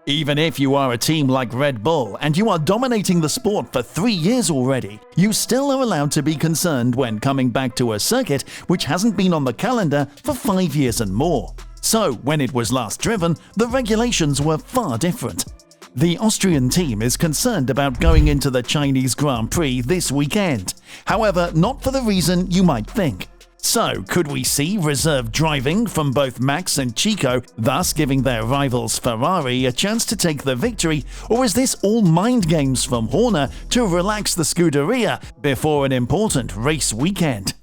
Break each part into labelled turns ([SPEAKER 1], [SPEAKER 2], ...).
[SPEAKER 1] Even if you are a team like Red Bull and you are dominating the sport for 3 years already, you still are allowed to be concerned when coming back to a circuit which hasn't been on the calendar for 5 years and more. So, when it was last driven, the regulations were far different. The Austrian team is concerned about going into the Chinese Grand Prix this weekend. However, not for the reason you might think. So, could we see reserve driving from both Max and Chico, thus giving their rivals Ferrari a chance to take the victory, or is this all mind games from Horner to relax the Scuderia before an important race weekend?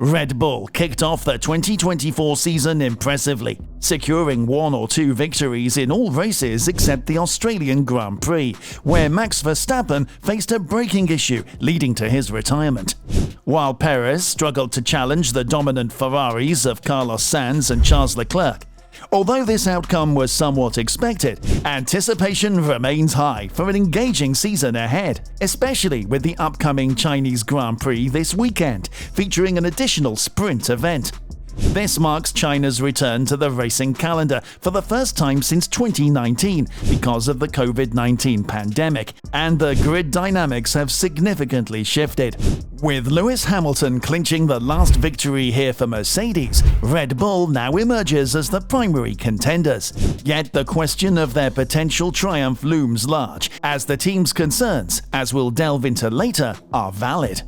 [SPEAKER 1] Red Bull kicked off the 2024 season impressively, securing 1 or 2 victories in all races except the Australian Grand Prix, where Max Verstappen faced a braking issue leading to his retirement. While Perez struggled to challenge the dominant Ferraris of Carlos Sainz and Charles Leclerc. Although this outcome was somewhat expected, anticipation remains high for an engaging season ahead, especially with the upcoming Chinese Grand Prix this weekend, featuring an additional sprint event. This marks China's return to the racing calendar for the first time since 2019 because of the COVID-19 pandemic, and the grid dynamics have significantly shifted. With Lewis Hamilton clinching the last victory here for Mercedes, Red Bull now emerges as the primary contenders. Yet the question of their potential triumph looms large, as the team's concerns, as we'll delve into later, are valid.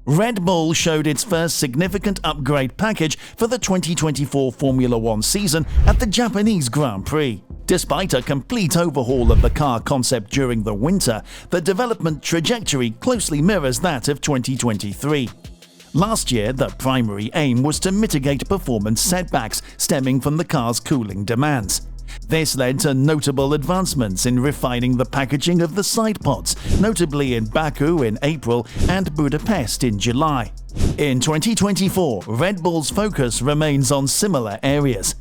[SPEAKER 1] Red Bull showed its first significant upgrade package for the 2024 Formula One season at the Japanese Grand Prix. Despite a complete overhaul of the car concept during the winter, the development trajectory closely mirrors that of 2023. Last year, the primary aim was to mitigate performance setbacks stemming from the car's cooling demands. This led to notable advancements in refining the packaging of the side pods, notably in Baku in April and Budapest in July. In 2024, Red Bull's focus remains on similar areas.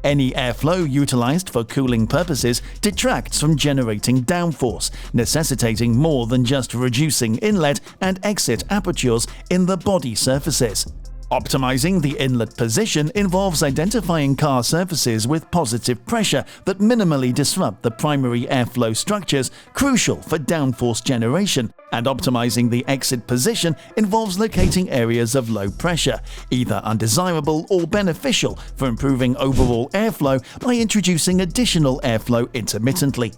[SPEAKER 1] Any airflow utilized for cooling purposes detracts from generating downforce, necessitating more than just reducing inlet and exit apertures in the body surfaces. Optimizing the inlet position involves identifying car surfaces with positive pressure that minimally disrupt the primary airflow structures crucial for downforce generation, and optimizing the exit position involves locating areas of low pressure, either undesirable or beneficial for improving overall airflow by introducing additional airflow intermittently.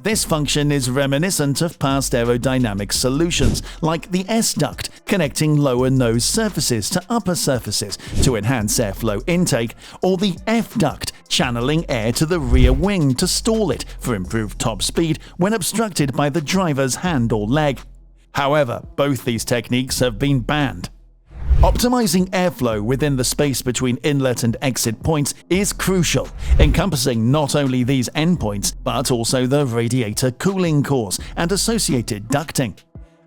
[SPEAKER 1] This function is reminiscent of past aerodynamic solutions like the S-duct, connecting lower nose surfaces to upper surfaces to enhance airflow intake, or the F-duct, channeling air to the rear wing to stall it for improved top speed when obstructed by the driver's hand or leg. However, both these techniques have been banned. Optimizing airflow within the space between inlet and exit points is crucial, encompassing not only these endpoints, but also the radiator cooling cores and associated ducting.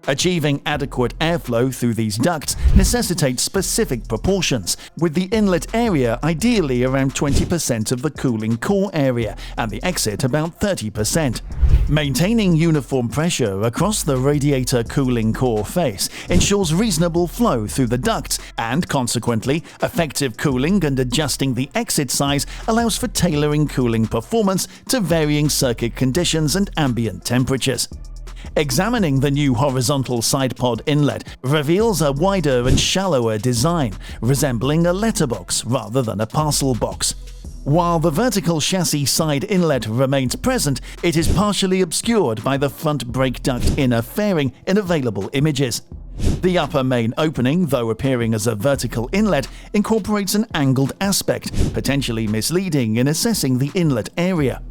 [SPEAKER 1] Achieving adequate airflow through these ducts necessitates specific proportions, with the inlet area ideally around 20% of the cooling core area and the exit about 30%. Maintaining uniform pressure across the radiator cooling core face ensures reasonable flow through the ducts, and consequently, effective cooling and adjusting the exit size allows for tailoring cooling performance to varying circuit conditions and ambient temperatures. Examining the new horizontal side pod inlet reveals a wider and shallower design, resembling a letterbox rather than a parcel box. While the vertical chassis side inlet remains present, it is partially obscured by the front brake duct inner fairing in available images. The upper main opening, though appearing as a vertical inlet, incorporates an angled aspect, potentially misleading in assessing the inlet area.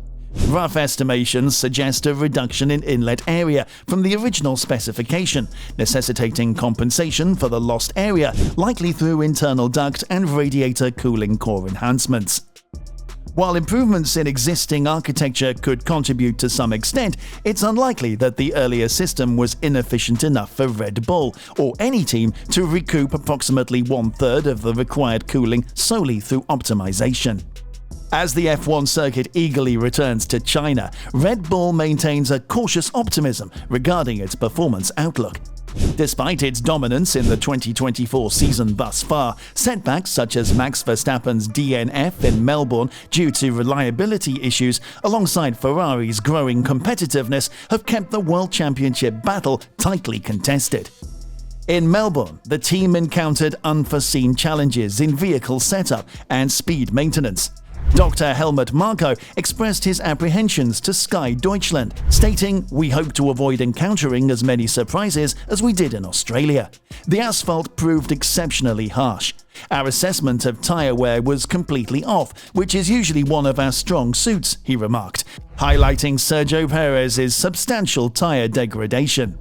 [SPEAKER 1] Rough estimations suggest a reduction in inlet area from the original specification, necessitating compensation for the lost area, likely through internal duct and radiator cooling core enhancements. While improvements in existing architecture could contribute to some extent, it's unlikely that the earlier system was inefficient enough for Red Bull or any team to recoup approximately 1/3 of the required cooling solely through optimization. As the F1 circuit eagerly returns to China, Red Bull maintains a cautious optimism regarding its performance outlook. Despite its dominance in the 2024 season thus far, setbacks such as Max Verstappen's DNF in Melbourne due to reliability issues, alongside Ferrari's growing competitiveness, have kept the World Championship battle tightly contested. In Melbourne, the team encountered unforeseen challenges in vehicle setup and speed maintenance. Dr. Helmut Marko expressed his apprehensions to Sky Deutschland, stating, "We hope to avoid encountering as many surprises as we did in Australia. The asphalt proved exceptionally harsh. Our assessment of tyre wear was completely off, which is usually one of our strong suits," he remarked, highlighting Sergio Perez's substantial tyre degradation.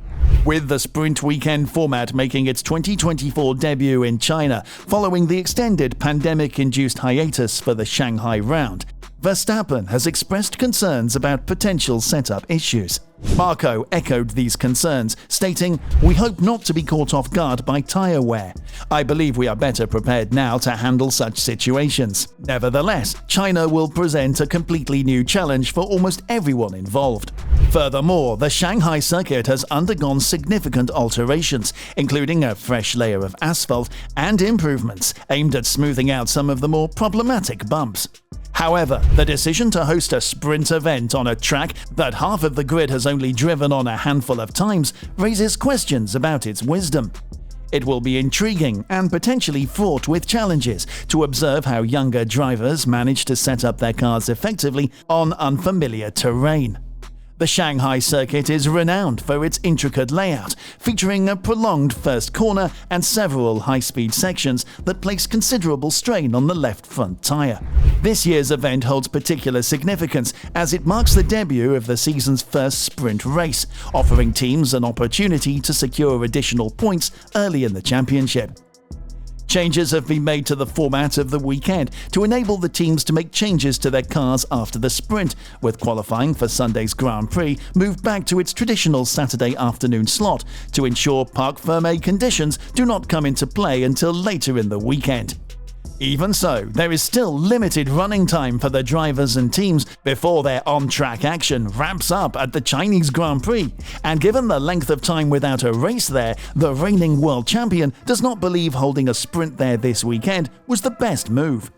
[SPEAKER 1] With the sprint weekend format making its 2024 debut in China following the extended pandemic-induced hiatus for the Shanghai round, Verstappen has expressed concerns about potential setup issues. Marko echoed these concerns, stating, "We hope not to be caught off guard by tyre wear. I believe we are better prepared now to handle such situations. Nevertheless, China will present a completely new challenge for almost everyone involved." Furthermore, the Shanghai circuit has undergone significant alterations, including a fresh layer of asphalt and improvements aimed at smoothing out some of the more problematic bumps. However, the decision to host a sprint event on a track that half of the grid has only driven on a handful of times raises questions about its wisdom. It will be intriguing and potentially fraught with challenges to observe how younger drivers manage to set up their cars effectively on unfamiliar terrain. The Shanghai circuit is renowned for its intricate layout, featuring a prolonged first corner and several high-speed sections that place considerable strain on the left front tyre. This year's event holds particular significance as it marks the debut of the season's first sprint race, offering teams an opportunity to secure additional points early in the championship. Changes have been made to the format of the weekend to enable the teams to make changes to their cars after the sprint, with qualifying for Sunday's Grand Prix moved back to its traditional Saturday afternoon slot to ensure Parc Fermé conditions do not come into play until later in the weekend. Even so, there is still limited running time for the drivers and teams before their on-track action ramps up at the Chinese Grand Prix, and given the length of time without a race there, the reigning world champion does not believe holding a sprint there this weekend was the best move.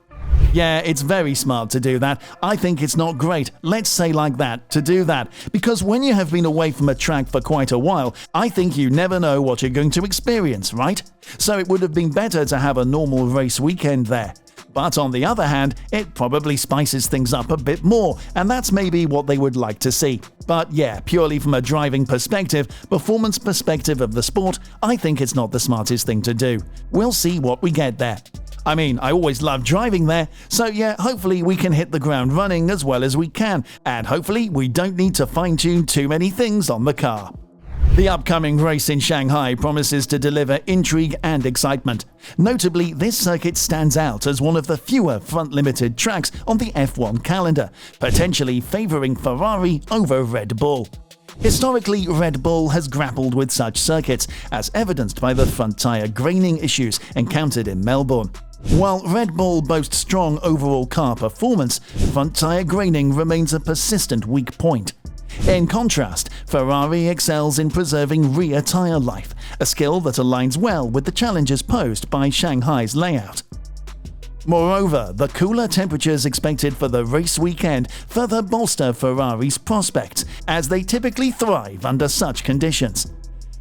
[SPEAKER 1] Yeah, it's very smart to do that. I think it's not great, let's say like that, to do that, because when you have been away from a track for quite a while, I think you never know what you're going to experience, right? So it would have been better to have a normal race weekend there. But on the other hand, it probably spices things up a bit more, and that's maybe what they would like to see. But yeah, purely from a driving perspective, performance perspective of the sport, I think it's not the smartest thing to do. We'll see what we get there. I mean, I always love driving there, so yeah, hopefully we can hit the ground running as well as we can, and hopefully we don't need to fine-tune too many things on the car. The upcoming race in Shanghai promises to deliver intrigue and excitement. Notably, this circuit stands out as one of the fewer front-limited tracks on the F1 calendar, potentially favouring Ferrari over Red Bull. Historically, Red Bull has grappled with such circuits, as evidenced by the front tyre graining issues encountered in Melbourne. While Red Bull boasts strong overall car performance, front tyre graining remains a persistent weak point. In contrast, Ferrari excels in preserving rear tyre life, a skill that aligns well with the challenges posed by Shanghai's layout. Moreover, the cooler temperatures expected for the race weekend further bolster Ferrari's prospects, as they typically thrive under such conditions.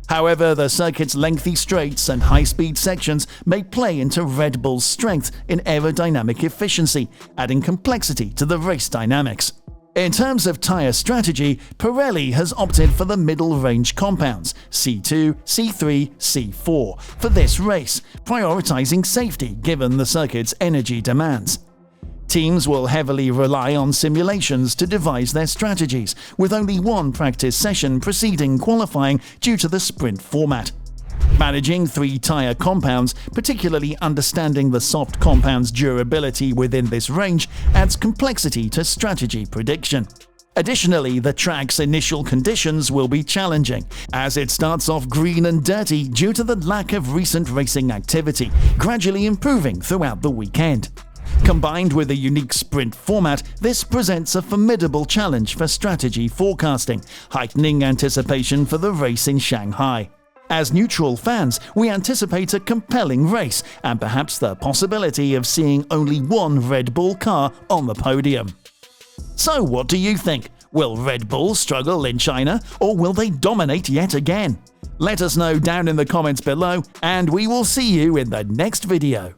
[SPEAKER 1] However, the circuit's lengthy straights and high-speed sections may play into Red Bull's strength in aerodynamic efficiency, adding complexity to the race dynamics. In terms of tyre strategy, Pirelli has opted for the middle-range compounds C2, C3, C4 for this race, prioritizing safety given the circuit's energy demands. Teams will heavily rely on simulations to devise their strategies, with only one practice session preceding qualifying due to the sprint format. Managing 3 tyre compounds, particularly understanding the soft compound's durability within this range, adds complexity to strategy prediction. Additionally, the track's initial conditions will be challenging, as it starts off green and dirty due to the lack of recent racing activity, gradually improving throughout the weekend. Combined with a unique sprint format, this presents a formidable challenge for strategy forecasting, heightening anticipation for the race in Shanghai. As neutral fans, we anticipate a compelling race and perhaps the possibility of seeing only one Red Bull car on the podium. So what do you think? Will Red Bull struggle in China, or will they dominate yet again? Let us know down in the comments below, and we will see you in the next video.